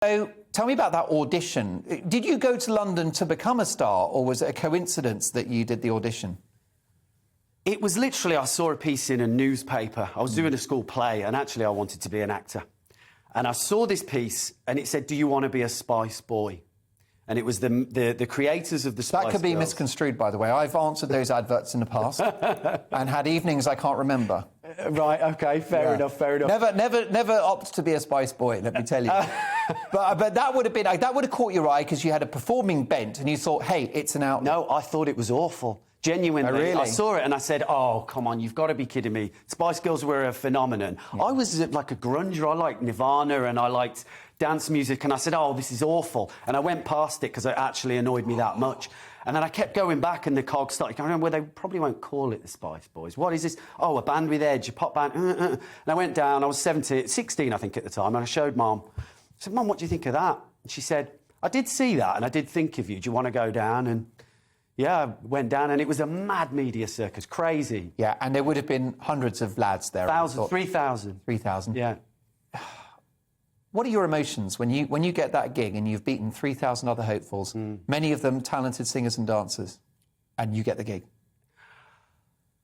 So tell me about that audition. Did you go to London to become a star, or was it a coincidence that you did the audition? It was literally, I saw a piece in a newspaper. I was doing a school play, and actually I wanted to be an actor. And I saw this piece, and it said, "Do you want to be a Spice Boy?" And it was the creators of the Spice That could be Girls. misconstrued, by the way. I've answered those adverts in the past and had evenings I can't remember. Right, OK, fair enough, fair enough. Never opt to be a Spice Boy, let me tell you. but that would have been, that would have caught your eye because you had a performing bent and you thought, hey, it's an outlet. No, I thought it was awful. Genuinely. Oh, really? I saw it and I said, oh, come on, you've got to be kidding me. Spice Girls were a phenomenon. Yeah. I was like a grunger. I liked Nirvana and I liked dance music, and I said, oh, this is awful. And I went past it because it actually annoyed me that much. And then I kept going back and the cogs started going, well, they probably won't call it the Spice Boys. What is this? Oh, a band with edge, a pop band. And I went down, I was 16, I think, at the time, and I showed Mum. I said, Mum, what do you think of that? And she said, I did see that and I did think of you. Do you want to go down? And yeah, I went down and it was a mad media circus, crazy. Yeah, and there would have been hundreds of lads there. 3,000. 3,000. Yeah. What are your emotions when you get that gig and you've beaten 3,000 other hopefuls, many of them talented singers and dancers, and you get the gig?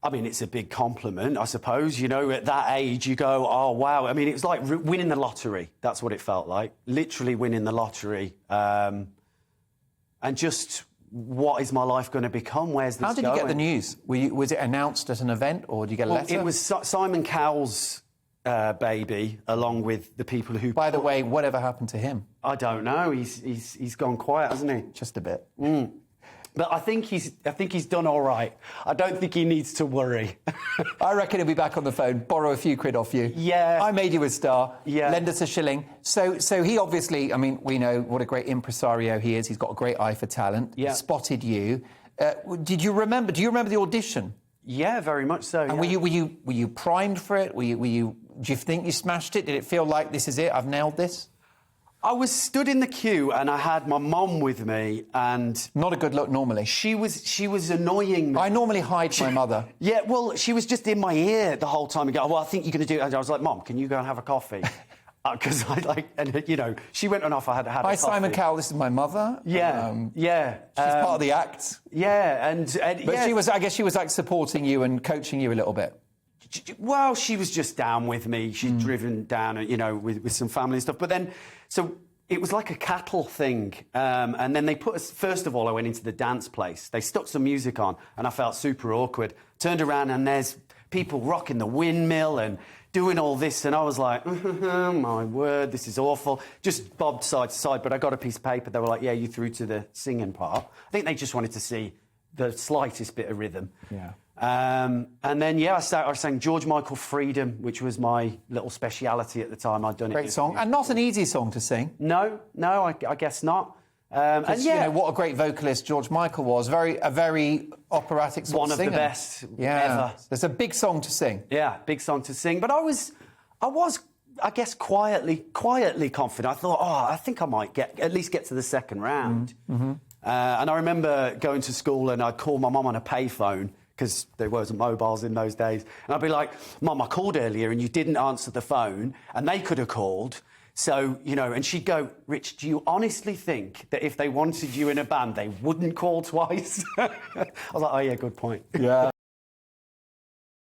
I mean, it's a big compliment, I suppose. You know, at that age, you go, oh, wow. I mean, it was like winning the lottery. That's what it felt like, literally winning the lottery. And just, what is my life going to become? Where's this going? How did you get the news? Was it announced at an event, or did you get a letter? It was Simon Cowell's baby, along with the people who... By the way, whatever happened to him? I don't know. He's gone quiet, hasn't he? Just a bit. But I think he's done all right. I don't think he needs to worry. I reckon he'll be back on the phone, borrow a few quid off you. Yeah. I made you a star. Yeah. Lend us a shilling. So he obviously, I mean, we know what a great impresario he is. He's got a great eye for talent. Yeah. Spotted you. Do you remember the audition? Yeah, very much so. And yeah. were you primed for it? Do you think you smashed it? Did it feel like this is it? I've nailed this? I was stood in the queue and I had my mum with me, and not a good look normally. She was annoying me. I normally hide my mother. Yeah, well, she was just in my ear the whole time. And go, well, I think you're going to do it. And I was like, Mum, can you go and have a coffee? Because she went on off. I had a Hi, coffee. Simon Cowell. This is my mother. Yeah, yeah. She's part of the act. Yeah, but yeah. I guess she was like supporting you and coaching you a little bit. Well, she was just down with me. She'd driven down, with some family and stuff. But then, so it was like a cattle thing. And then they put us, first of all, I went into the dance place. They stuck some music on and I felt super awkward. Turned around and there's people rocking the windmill and doing all this. And I was like, my word, this is awful. Just bobbed side to side. But I got a piece of paper. They were like, yeah, you through to the singing part. I think they just wanted to see the slightest bit of rhythm. Yeah. And then, I sang George Michael Freedom, which was my little speciality at the time. I'd done it. Great song. And not an easy song to sing. No, I guess not. And what a great vocalist George Michael was. A very operatic sort one of singer. One of the best ever. It's a big song to sing. Yeah, big song to sing. But I was, I guess, quietly confident. I thought, I think I might at least get to the second round. And I remember going to school and I'd call my mum on a payphone, because there wasn't mobiles in those days. And I'd be like, Mum, I called earlier and you didn't answer the phone, and they could have called. So, and she'd go, Rich, do you honestly think that if they wanted you in a band, they wouldn't call twice? I was like, oh, yeah, good point. Yeah.